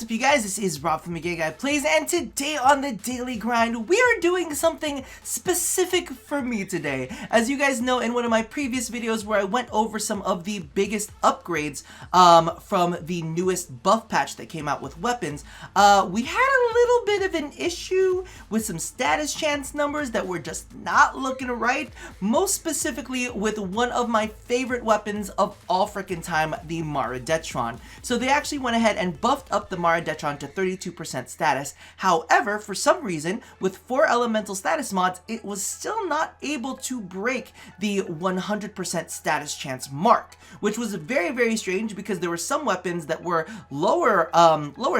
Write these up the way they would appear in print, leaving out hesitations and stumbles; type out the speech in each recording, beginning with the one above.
What's up, you guys? This is Rob from McGayGuyPlays, and today on the Daily Grind, we are doing something specific for me today. As you guys know, in one of my previous videos where I went over some of the biggest upgrades from the newest buff patch that came out with weapons, we had a little bit of an issue with some status chance numbers that were just not looking right, most specifically with one of my favorite weapons of all freaking time, the Mara Detron. So they actually went ahead and buffed up the Mara Detron to 32% status. However, for some reason, with 4 elemental status mods, it was still not able to break the 100% status chance mark, which was very, very strange because there were some weapons that were lower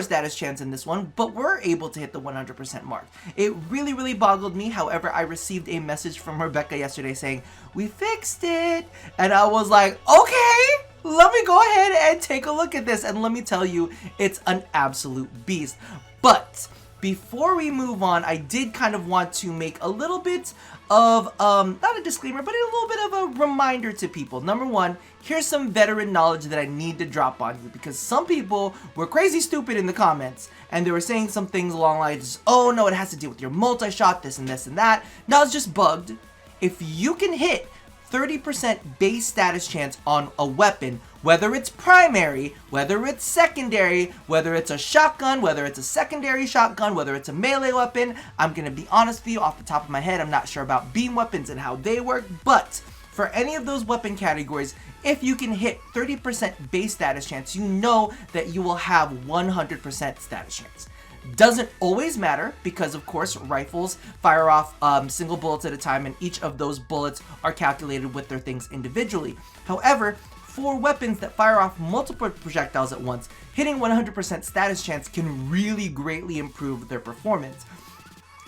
status chance in this one, but were able to hit the 100% mark. It really, really boggled me. However, I received a message from Rebecca yesterday saying, "We fixed it," and I was like, okay, let me go ahead and take a look at this, and let me tell you, it's an absolute beast. But before we move on, I did kind of want to make a little bit of, not a disclaimer, but a little bit of a reminder to people. Number one, here's some veteran knowledge that I need to drop on you, because some people were crazy stupid in the comments, and they were saying some things along the lines, oh no, it has to do with your multi-shot, this and this and that. No, it's just bugged. If you can hit 30% base status chance on a weapon, whether it's primary, whether it's secondary, whether it's a shotgun, whether it's a secondary shotgun, whether it's a melee weapon, I'm gonna be honest with you, off the top of my head, I'm not sure about beam weapons and how they work, but for any of those weapon categories, if you can hit 30% base status chance, you know that you will have 100% status chance. Doesn't always matter because, of course, rifles fire off single bullets at a time, and each of those bullets are calculated with their things individually. However, for weapons that fire off multiple projectiles at once, hitting 100% status chance can really greatly improve their performance.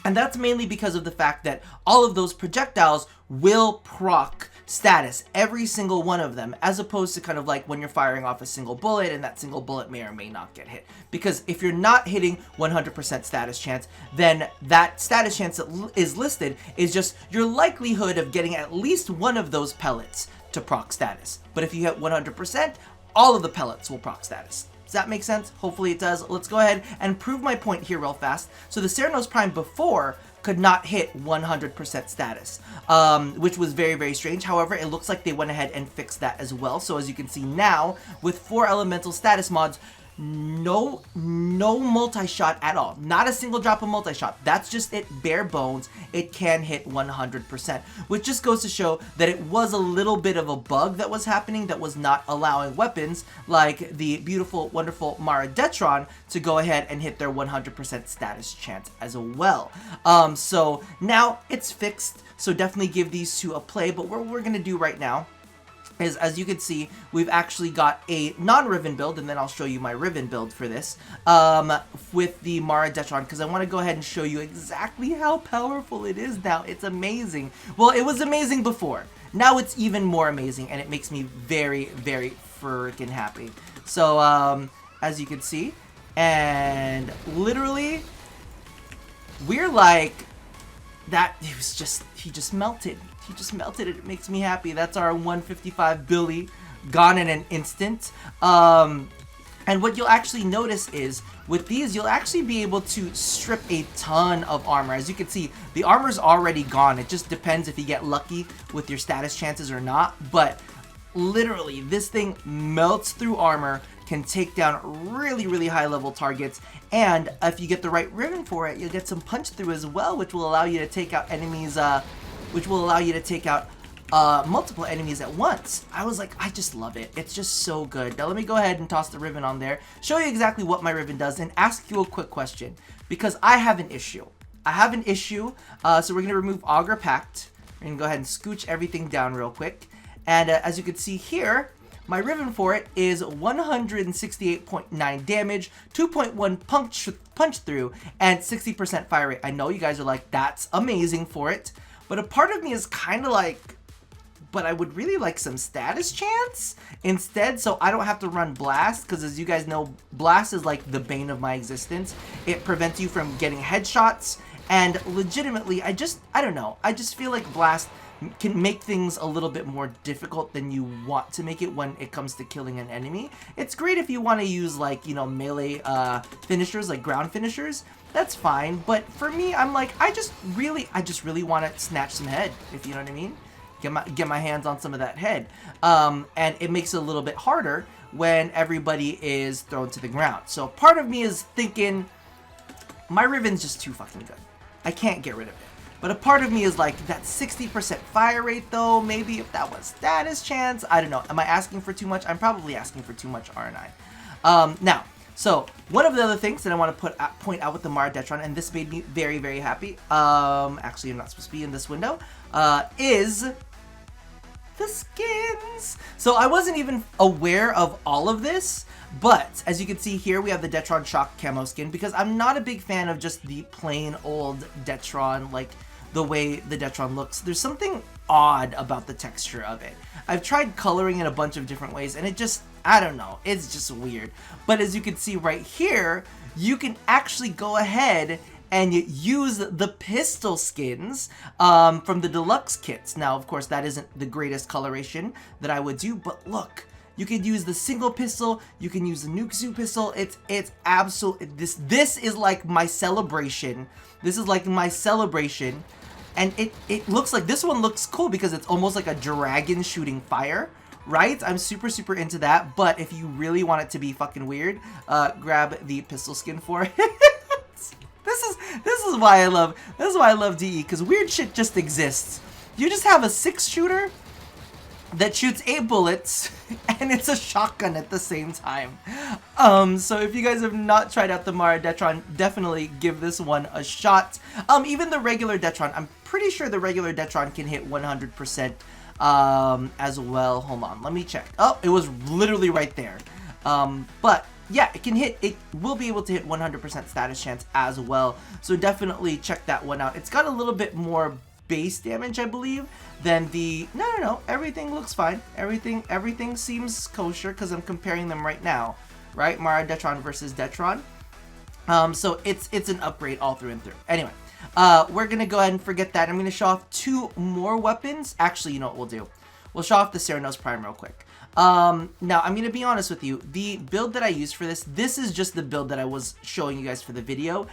And that's mainly because of the fact that all of those projectiles will proc status, every single one of them, as opposed to kind of like when you're firing off a single bullet and that single bullet may or may not get hit. Because if you're not hitting 100% status chance, then that status chance that is listed is just your likelihood of getting at least one of those pellets to proc status. But if you hit 100%, all of the pellets will proc status. Does that make sense? Hopefully it does. Let's go ahead and prove my point here real fast. So the Ceranos Prime before could not hit 100% status, which was very, very strange. However, it looks like they went ahead and fixed that as well. So as you can see now, with 4 elemental status mods, no multi-shot at all. Not a single drop of multi-shot. That's just it, bare bones. It can hit 100%, which just goes to show that it was a little bit of a bug that was happening that was not allowing weapons like the beautiful, wonderful Mara Detron to go ahead and hit their 100% status chance as well. So now it's fixed, so definitely give these two a play. But what we're going to do right now is, as you can see, we've actually got a non-Riven build, and then I'll show you my Riven build for this, with the Mara Detron, because I want to go ahead and show you exactly how powerful it is now. It's amazing. Well, it was amazing before. Now it's even more amazing, and it makes me very, very freaking happy. So, as you can see, and literally, we're like, that, it was just, he just melted. He just melted. It makes me happy. That's our 155 Billy gone in an instant. And what you'll actually notice is with these, you'll actually be able to strip a ton of armor. As you can see, the armor's already gone. It just depends if you get lucky with your status chances or not. But literally, this thing melts through armor, can take down really, really high level targets, and if you get the right ribbon for it, you'll get some punch through as well, which will allow you to take out enemies, multiple enemies at once. I was like, I just love it. It's just so good. Now let me go ahead and toss the ribbon on there, show you exactly what my ribbon does, and ask you a quick question, because I have an issue. So we're going to remove Augur Pact. We're going to go ahead and scooch everything down real quick. And as you can see here, my ribbon for it is 168.9 damage, 2.1 punch through, and 60% fire rate. I know you guys are like, that's amazing for it. But a part of me is kind of like, but I would really like some status chance instead, so I don't have to run Blast, because as you guys know, Blast is like the bane of my existence. It prevents you from getting headshots, and legitimately, I don't know, I just feel like Blast can make things a little bit more difficult than you want to make it when it comes to killing an enemy. It's great if you want to use, like, you know, melee finishers, like ground finishers. That's fine, but for me, I'm like, I just really want to snatch some head, if you know what I mean. Get my hands on some of that head. And it makes it a little bit harder when everybody is thrown to the ground. So part of me is thinking, my Riven's just too fucking good. I can't get rid of it. But a part of me is like, that 60% fire rate though, maybe if that was status chance, I don't know. Am I asking for too much? I'm probably asking for too much, aren't I? Now, so one of the other things that I want to point out with the Mara Detron, and this made me very, very happy, actually I'm not supposed to be in this window, is the skins. So I wasn't even aware of all of this, but as you can see here, we have the Detron Shock camo skin, because I'm not a big fan of just the plain old Detron, like the way the Detron looks. There's something odd about the texture of it. I've tried coloring it a bunch of different ways, and it just, I don't know, it's just weird. But as you can see right here, you can actually go ahead and use the pistol skins from the deluxe kits. Now, of course, that isn't the greatest coloration that I would do, but look, you could use the single pistol, you can use the Nukesu pistol. It's absolute. This is like my celebration. This is like my celebration, and it looks like, this one looks cool because it's almost like a dragon shooting fire, right? I'm super into that. But if you really want it to be fucking weird, grab the pistol skin for it. This is why I love DE, because weird shit just exists. You just have a 6-shooter that shoots 8 bullets, and it's a shotgun at the same time. So if you guys have not tried out the Mara Detron, definitely give this one a shot. Even the regular Detron, I'm pretty sure the regular Detron can hit 100% as well. Hold on, let me check. Oh, it was literally right there. But yeah, it will be able to hit 100% status chance as well. So definitely check that one out. It's got a little bit more base damage, I believe, than the, no, everything looks fine. Everything seems kosher because I'm comparing them right now, right? Mara Detron versus Detron. So it's an upgrade all through and through. Anyway, we're gonna go ahead and forget that. I'm gonna show off 2 more weapons. Actually, you know what we'll do? We'll show off the Ceranos Prime real quick. Now, I'm going to be honest with you. The build that I used for this is just the build that I was showing you guys for the video.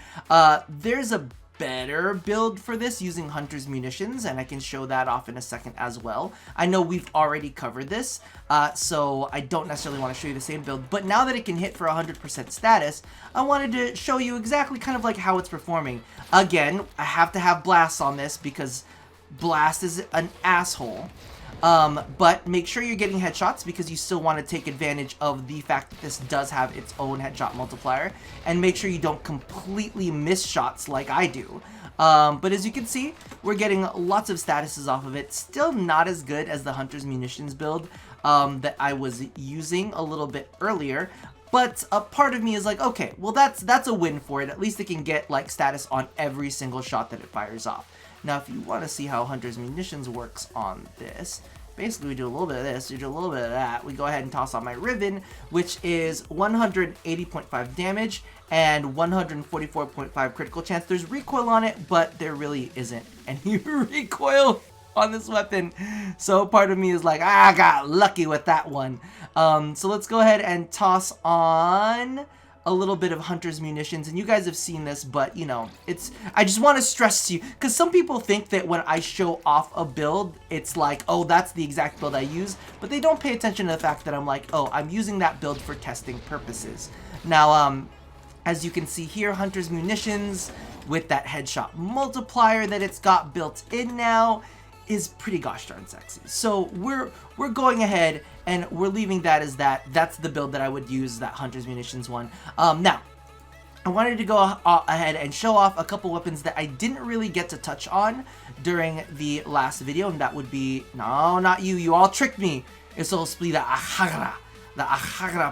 There's a better build for this using Hunter's Munitions, and I can show that off in a second as well. I know we've already covered this, so I don't necessarily want to show you the same build, but now that it can hit for 100% status, I wanted to show you exactly kind of like how it's performing. Again, I have to have Blast on this because Blast is an asshole. But make sure you're getting headshots because you still want to take advantage of the fact that this does have its own headshot multiplier, and make sure you don't completely miss shots like I do. But as you can see, we're getting lots of statuses off of it. Still not as good as the Hunter's Munitions build that I was using a little bit earlier. But a part of me is like, okay, well that's a win for it. At least it can get like status on every single shot that it fires off. Now, if you want to see how Hunter's Munitions works on this, basically we do a little bit of this, we do a little bit of that. We go ahead and toss on my Riven, which is 180.5 damage and 144.5 critical chance. There's recoil on it, but there really isn't any recoil on this weapon. So part of me is like, I got lucky with that one. So let's go ahead and toss on a little bit of Hunter's Munitions, and you guys have seen this, but you know, I just want to stress to you, because some people think that when I show off a build, it's like, oh, that's the exact build I use, but they don't pay attention to the fact that I'm like, oh, I'm using that build for testing purposes. Now, as you can see here, Hunter's Munitions with that headshot multiplier that it's got built in now is pretty gosh darn sexy. So we're going ahead and we're leaving that as that. That's the build that I would use, that Hunter's Munitions one. Now, I wanted to go ahead and show off a couple weapons that I didn't really get to touch on during the last video, and that would be, no, not you. You all tricked me. It's supposed to be the Ahagara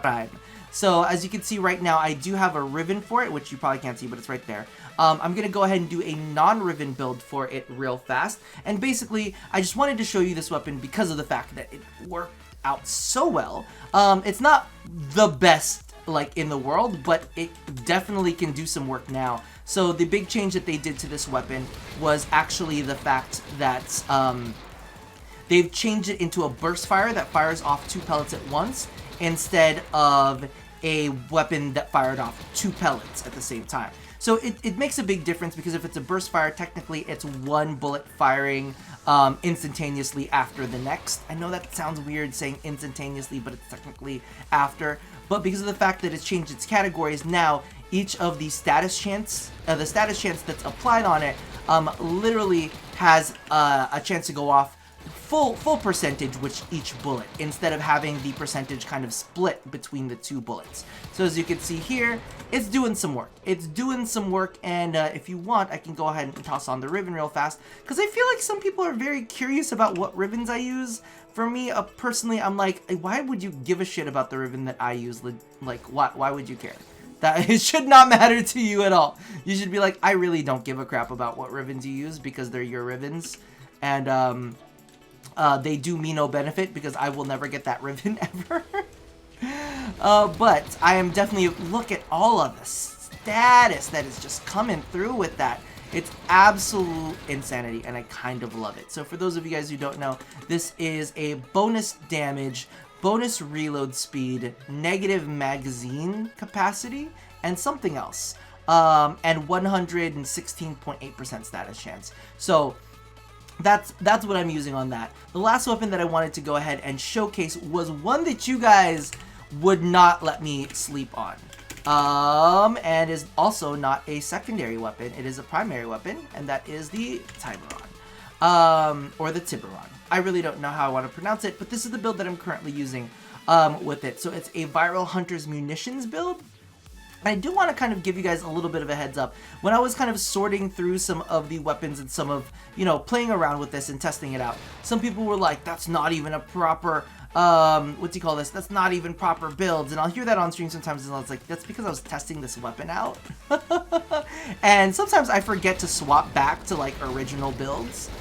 Prime. So as you can see right now, I do have a Riven for it, which you probably can't see, but it's right there. I'm going to go ahead and do a non-Riven build for it real fast. And basically, I just wanted to show you this weapon because of the fact that it worked out so well. It's not the best like in the world, but it definitely can do some work now. So the big change that they did to this weapon was actually the fact that they've changed it into a burst fire that fires off 2 pellets at once instead of a weapon that fired off 2 pellets at the same time. So it makes a big difference, because if it's a burst fire, technically it's 1 bullet firing instantaneously after the next. I know that sounds weird saying instantaneously, but it's technically after. But because of the fact that it's changed its categories, now each of the status chance that's applied on it literally has a chance to go off full percentage with each bullet, instead of having the percentage kind of split between the 2 bullets. So as you can see here, it's doing some work. It's doing some work, and if you want, I can go ahead and toss on the Riven real fast, because I feel like some people are very curious about what Rivens I use. For me, personally, I'm like, why would you give a shit about the Riven that I use? Like, why would you care? That it should not matter to you at all. You should be like, I really don't give a crap about what Rivens you use, because they're your Rivens, and they do me no benefit, because I will never get that Riven ever. But I am definitely, look at all of the status that is just coming through with that. It's absolute insanity, and I kind of love it. So for those of you guys who don't know, this is a bonus damage, bonus reload speed, negative magazine capacity, and something else. And 116.8% status chance. So that's what I'm using on that. The last weapon that I wanted to go ahead and showcase was one that you guys would not let me sleep on. And is also not a secondary weapon. It is a primary weapon, and that is the Tiburon. Or the Tiburon. I really don't know how I want to pronounce it, but this is the build that I'm currently using with it. So it's a Viral Hunter's Munitions build. I do want to kind of give you guys a little bit of a heads up. When I was kind of sorting through some of the weapons and some of, you know, playing around with this and testing it out, some people were like, that's not even a proper, that's not even proper builds. And I'll hear that on stream sometimes, and I was like, that's because I was testing this weapon out. And sometimes I forget to swap back to like original builds.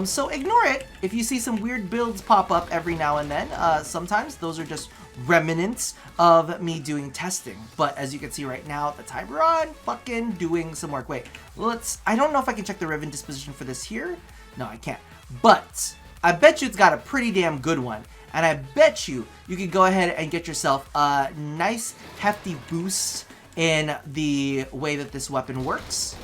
So ignore it if you see some weird builds pop up every now and then. Sometimes those are just remnants of me doing testing. But as you can see right now, the Tiburon fucking doing some work. Wait, I don't know if I can check the Riven disposition for this here. No, I can't. But I bet you it's got a pretty damn good one. And I bet you could go ahead and get yourself a nice hefty boost in the way that this weapon works,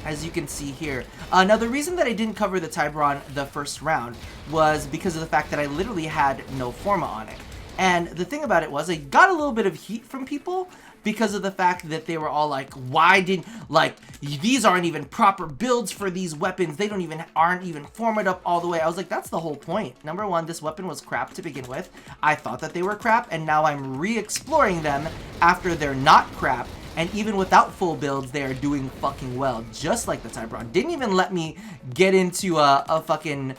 as you can see here. Now, the reason that I didn't cover the Tiburon the first round was because of the fact that I literally had no Forma on it. And the thing about it was, I got a little bit of heat from people because of the fact that they were all like, why didn't, like, these aren't even proper builds for these weapons. They aren't even formatted up all the way. I was like, that's the whole point. Number one, this weapon was crap to begin with. I thought that they were crap, and now I'm re-exploring them after they're not crap. And even without full builds, they are doing fucking well, just like the Tiburon. Didn't even let me get into a fucking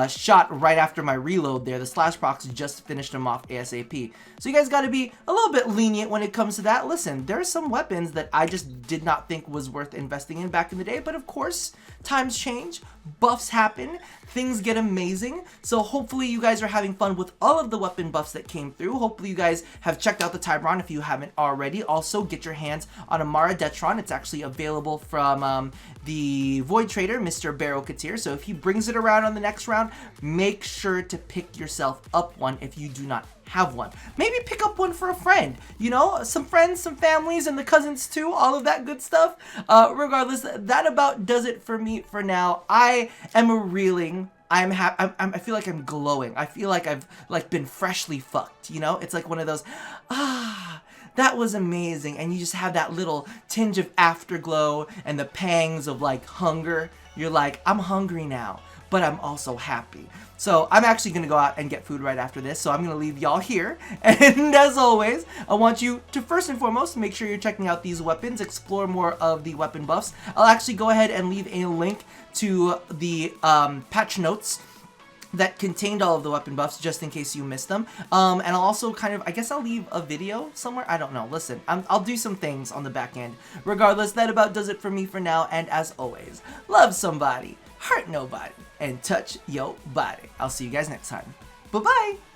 shot right after my reload there. The slash procs just finished them off ASAP. So you guys got to be a little bit lenient when it comes to that. Listen, there are some weapons that I just did not think was worth investing in back in the day, but of course, times change, buffs happen, things get amazing. So hopefully you guys are having fun with all of the weapon buffs that came through. Hopefully you guys have checked out the Tiburon if you haven't already. Also, get your hands on a Mara Detron. It's actually available from the Void Trader, Mr. Barrow Katir. So if he brings it around on the next round, make sure to pick yourself up one if you do not have one. Maybe pick up one for a friend, you know, some friends, some families, and the cousins too, all of that good stuff. Regardless, that about does it for me for now. I am reeling. I feel like I'm glowing. I feel like I've been freshly fucked, you know? It's like one of those, that was amazing. And you just have that little tinge of afterglow and the pangs of like hunger. You're like, I'm hungry now, but I'm also happy. So I'm actually going to go out and get food right after this. So I'm going to leave y'all here. And as always, I want you to first and foremost make sure you're checking out these weapons, explore more of the weapon buffs. I'll actually go ahead and leave a link to the patch notes that contained all of the weapon buffs just in case you missed them. And I'll also kind of, I guess I'll leave a video somewhere. I don't know. Listen, I'll do some things on the back end. Regardless, that about does it for me for now. And as always, love somebody, hurt nobody, and touch your body. I'll see you guys next time. Bye-bye.